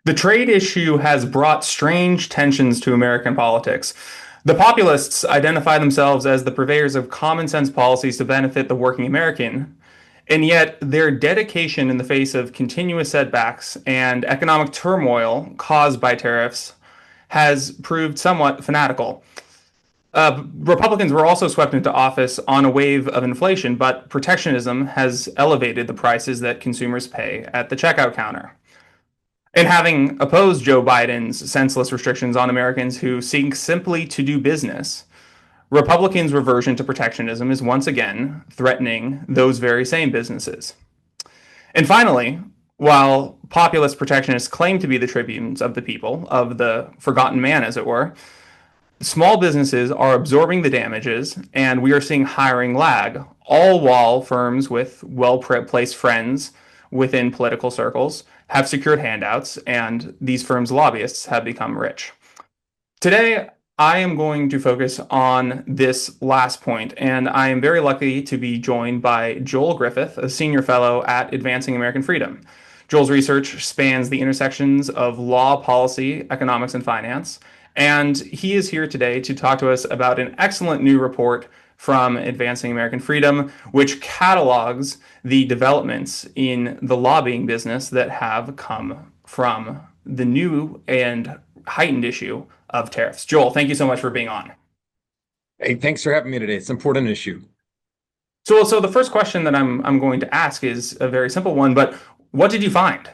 The trade issue has brought strange tensions to American politics. The populists identify themselves as the purveyors of common sense policies to benefit the working American, and yet their dedication in the face of continuous setbacks and economic turmoil caused by tariffs has proved somewhat fanatical. Republicans were also swept into office on a wave of inflation, but protectionism has elevated the prices that consumers pay at the checkout counter. And having opposed Joe Biden's senseless restrictions on Americans who seek simply to do business, Republicans' reversion to protectionism is once again threatening those very same businesses. And finally, while populist protectionists claim to be the tribunes of the people, of the forgotten man, as it were, small businesses are absorbing the damages, and we are seeing hiring lag, all while firms with well-placed friends within political circles have secured handouts, and these firms' lobbyists have become rich. Today, I am going to focus on this last point, and I am very lucky to be joined by Joel Griffith, a senior fellow at Advancing American Freedom. Joel's research spans the intersections of law, policy, economics, and finance, and he is here today to talk to us about an excellent new report from Advancing American Freedom, which catalogs the developments in the lobbying business that have come from the new and heightened issue of tariffs. Joel, thank you so much for being on. Hey, thanks for having me today. It's an important issue. So the first question that I'm going to ask is a very simple one, but what did you find?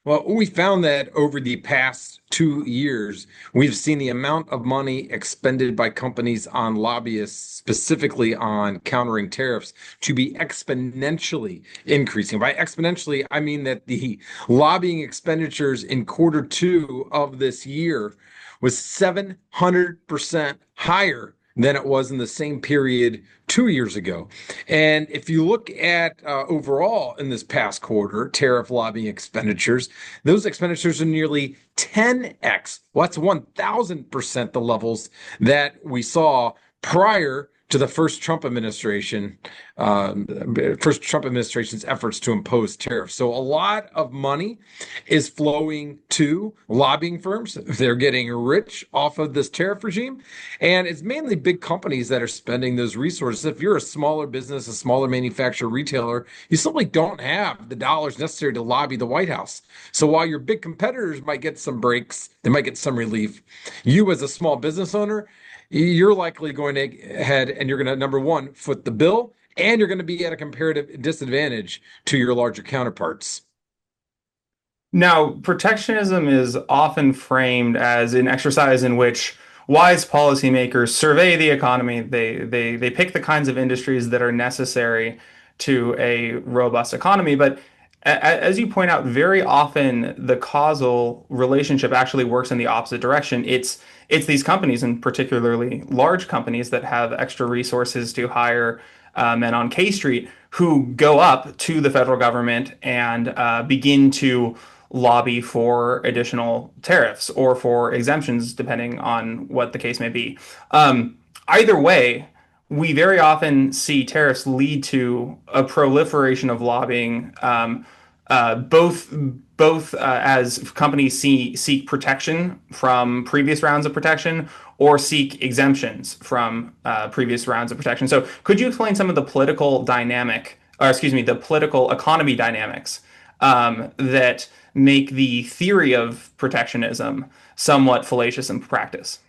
Well, we found that over the past 2 years, we've seen the amount of money expended by companies on lobbyists, specifically on countering tariffs, to be exponentially increasing. By exponentially, I mean that the lobbying expenditures in quarter 2 of this year was 700% higher than it was in the same period 2 years ago. And if you look at overall in this past quarter, tariff lobbying expenditures, those expenditures are nearly 10x. Well, that's 1,000% the levels that we saw prior to the first Trump administration's efforts to impose tariffs. So a lot of money is flowing to lobbying firms. They're getting rich off of this tariff regime, and it's mainly big companies that are spending those resources. If you're a smaller business, a smaller manufacturer, retailer, you simply don't have the dollars necessary to lobby the White House. So while your big competitors might get some breaks, they might get some relief, you as a small business owner, you're likely going ahead and you're going to, number one, foot the bill, and you're going to be at a comparative disadvantage to your larger counterparts. Now, protectionism is often framed as an exercise in which wise policymakers survey the economy. They pick the kinds of industries that are necessary to a robust economy. But as you point out, very often the causal relationship actually works in the opposite direction. It's these companies, and particularly large companies that have extra resources to hire men on K Street, who go up to the federal government and begin to lobby for additional tariffs or for exemptions, depending on what the case may be. Either way, we very often see tariffs lead to a proliferation of lobbying, both as companies seek protection from previous rounds of protection or seek exemptions from previous rounds of protection. So, could you explain some of the political dynamic, or excuse me, the political economy dynamics that make the theory of protectionism somewhat fallacious in practice?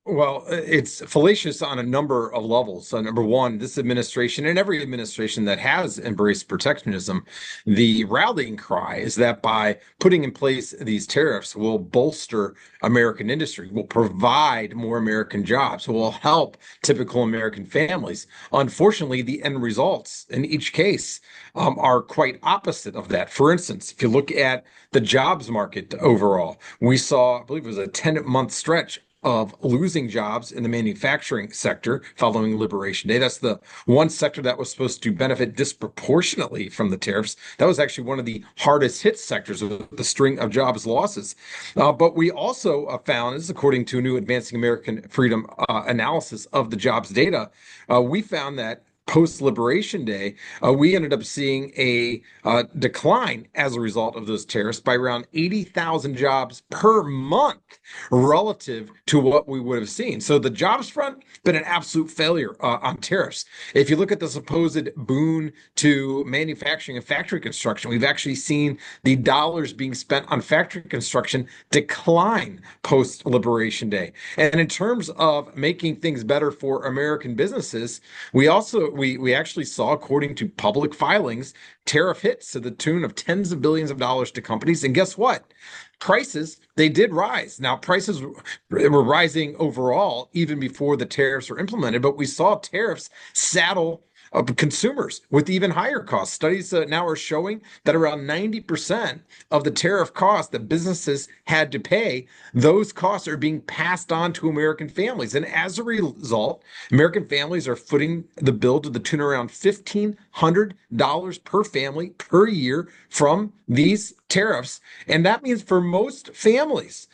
Well, it's fallacious on a number of levels. So, number one, this administration and every administration that has embraced protectionism, the rallying cry is that by putting in place these tariffs will bolster American industry, will provide more American jobs, will help typical American families. Unfortunately, the end results in each case are quite opposite of that. For instance, if you look at the jobs market overall, we saw, I believe it was a 10-month stretch of losing jobs in the manufacturing sector following Liberation Day. That's the one sector that was supposed to benefit disproportionately from the tariffs. That was actually one of the hardest hit sectors of the string of jobs losses. But we also found, this is according to a new Advancing American Freedom analysis of the jobs data, we found that post-Liberation Day, we ended up seeing a decline as a result of those tariffs by around 80,000 jobs per month relative to what we would have seen. So the jobs front been an absolute failure on tariffs. If you look at the supposed boon to manufacturing and factory construction, we've actually seen the dollars being spent on factory construction decline post-Liberation Day. And in terms of making things better for American businesses, we actually saw, according to public filings, tariff hits to the tune of tens of billions of dollars to companies. And guess what? Prices, they did rise. Now, prices were rising overall even before the tariffs were implemented, but we saw tariffs saddle consumers with even higher costs. Studies now are showing that around 90% of the tariff costs that businesses had to pay, those costs are being passed on to American families. And as a result, American families are footing the bill to the tune of around $1,500 per family per year from these tariffs. And that means for most families,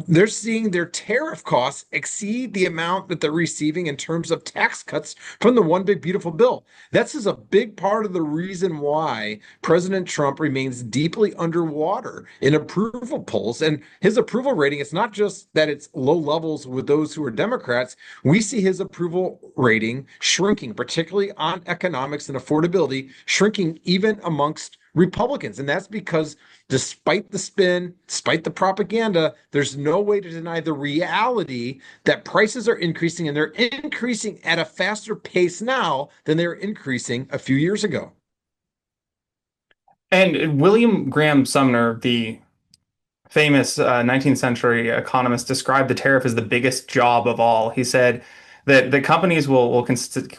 they're seeing their tariff costs exceed the amount that they're receiving in terms of tax cuts from the One Big Beautiful Bill. This is a big part of the reason why President Trump remains deeply underwater in approval polls. And his approval rating, it's not just that it's low levels with those who are Democrats. We see his approval rating shrinking, particularly on economics and affordability, shrinking even amongst Republicans. And that's because despite the spin, despite the propaganda, there's no way to deny the reality that prices are increasing, and they're increasing at a faster pace now than they were increasing a few years ago. And William Graham Sumner, the famous 19th century economist, described the tariff as the biggest job of all. He said that the companies will consent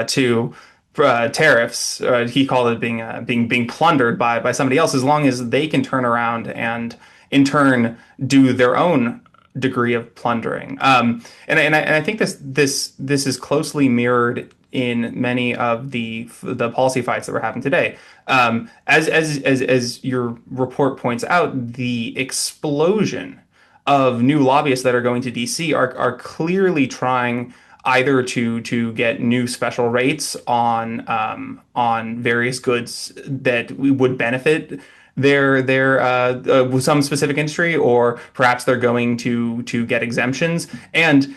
to tariffs. He called it being plundered by somebody else, as long as they can turn around and in turn do their own degree of plundering. And I think this is closely mirrored in many of the policy fights that we're having today. As your report points out, the explosion of new lobbyists that are going to DC are clearly trying either to get new special rates on various goods that we would benefit their some specific industry, or perhaps they're going to get exemptions. And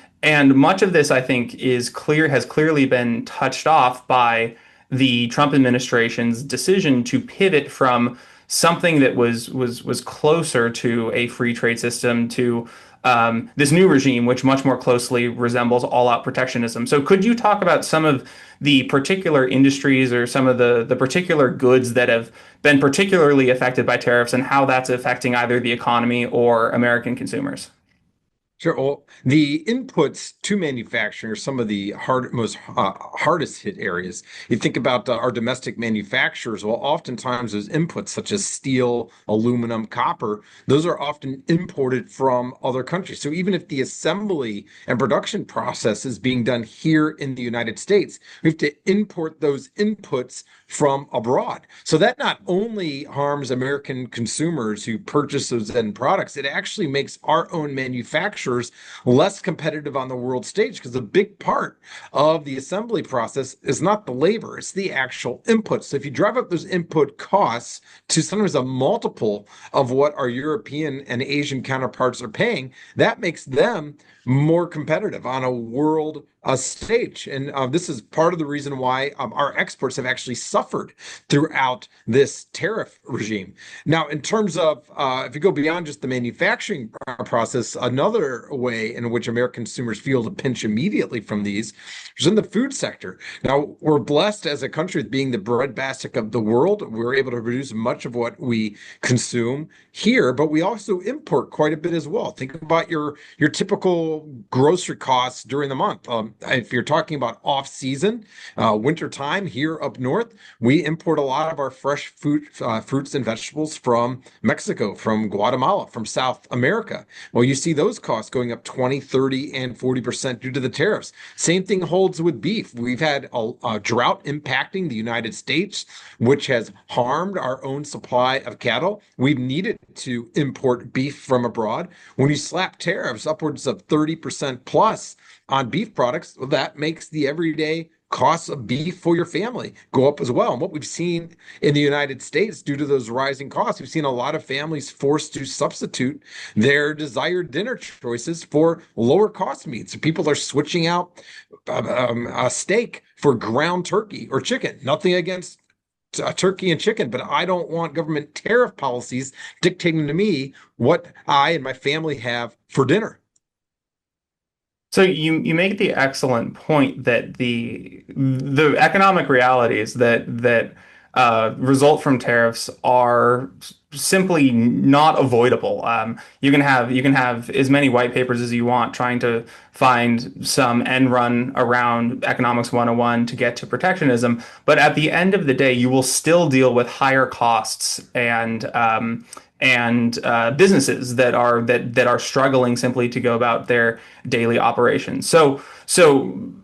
much of this, I think, has clearly been touched off by the Trump administration's decision to pivot from something that was closer to a free trade system to this new regime, which much more closely resembles all-out protectionism. So could you talk about some of the particular industries or some of the particular goods that have been particularly affected by tariffs and how that's affecting either the economy or American consumers? Sure. Well, the inputs to manufacturing are some of the hardest hit areas. You think about our domestic manufacturers. Well, oftentimes those inputs, such as steel, aluminum, copper, those are often imported from other countries. So even if the assembly and production process is being done here in the United States, we have to import those inputs from abroad. So that not only harms American consumers who purchase those end products, it actually makes our own manufacturers less competitive on the world stage, because a big part of the assembly process is not the labor, it's the actual inputs. So if you drive up those input costs to sometimes a multiple of what our European and Asian counterparts are paying, that makes them more competitive on a world stage. And this is part of the reason why our exports have actually suffered throughout this tariff regime. Now, in terms of if you go beyond just the manufacturing process, another way in which American consumers feel the pinch immediately from these is in the food sector. Now, we're blessed as a country with being the breadbasket of the world. We're able to produce much of what we consume here, but we also import quite a bit as well. Think about your typical grocery costs during the month. If you're talking about off season, winter time here up north, we import a lot of our fresh fruits and vegetables from Mexico, from Guatemala, from South America. Well, you see those costs going up 20, 30, and 40% due to the tariffs. Same thing holds with beef. We've had a drought impacting the United States, which has harmed our own supply of cattle. We've needed to import beef from abroad. When you slap tariffs upwards of 30% plus on beef products, well, that makes the everyday costs of beef for your family go up as well. And what we've seen in the United States due to those rising costs, we've seen a lot of families forced to substitute their desired dinner choices for lower cost meats. People are switching out a steak for ground turkey or chicken. Nothing against turkey and chicken, but I don't want government tariff policies dictating to me what I and my family have for dinner. So you make the excellent point that the economic realities that result from tariffs are simply not avoidable. You can have as many white papers as you want trying to find some end run around economics 101 to get to protectionism, but at the end of the day, you will still deal with higher costs and businesses that are struggling simply to go about their daily operations. So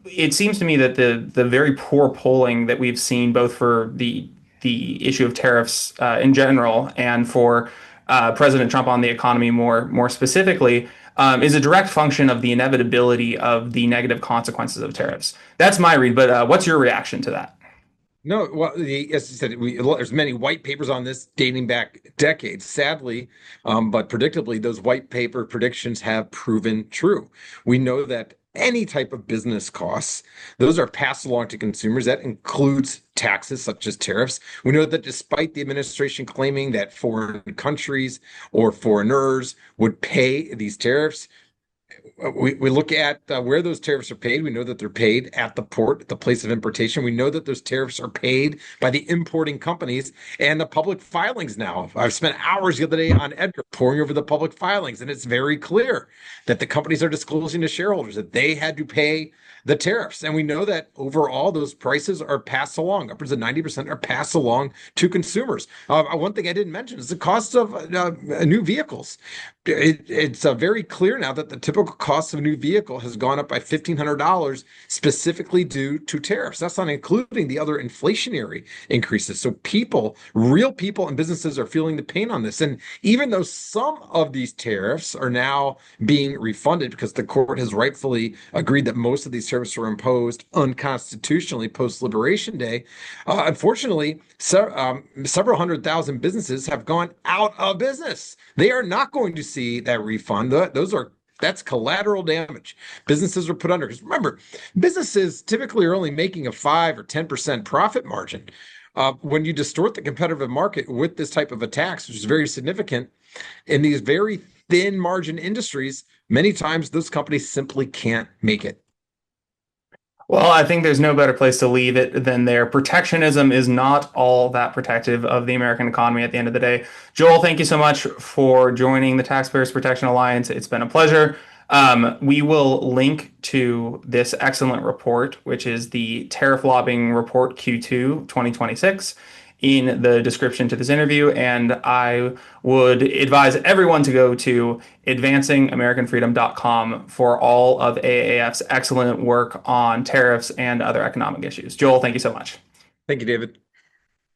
it seems to me that the very poor polling that we've seen both for the issue of tariffs in general and for President Trump on the economy more specifically is a direct function of the inevitability of the negative consequences of tariffs. That's my read, but what's your reaction to that? No, well, as you said, there's many white papers on this dating back decades, sadly, but predictably, those white paper predictions have proven true. We know that any type of business costs, those are passed along to consumers. That includes taxes such as tariffs. We know that despite the administration claiming that foreign countries or foreigners would pay these tariffs, we look at where those tariffs are paid. We know that they're paid at the port, at the place of importation. We know that those tariffs are paid by the importing companies and the public filings now. I've spent hours the other day on Edgar poring over the public filings, and it's very clear that the companies are disclosing to shareholders that they had to pay the tariffs. And we know that overall, those prices are passed along. Upwards of 90% are passed along to consumers. One thing I didn't mention is the cost of new vehicles. It's very clear now that the typical cost of a new vehicle has gone up by $1,500 specifically due to tariffs. That's not including the other inflationary increases. So people, real people and businesses are feeling the pain on this. And even though some of these tariffs are now being refunded because the court has rightfully agreed that most of these tariffs were imposed unconstitutionally post-Liberation Day, unfortunately, several hundred thousand businesses have gone out of business. They are not going to see that refund. That's collateral damage. Businesses are put under because remember, businesses typically are only making a 5 or 10% profit margin. When you distort the competitive market with this type of a tax, which is very significant in these very thin margin industries, many times those companies simply can't make it. Well, I think there's no better place to leave it than there. Protectionism is not all that protective of the American economy at the end of the day. Joel, thank you so much for joining the Taxpayers Protection Alliance. It's been a pleasure. We will link to this excellent report, which is the Tariff Lobbying Report Q2 2026, in the description to this interview. And I would advise everyone to go to advancingamericanfreedom.com for all of AAF's excellent work on tariffs and other economic issues. Joel, thank you so much. Thank you, David.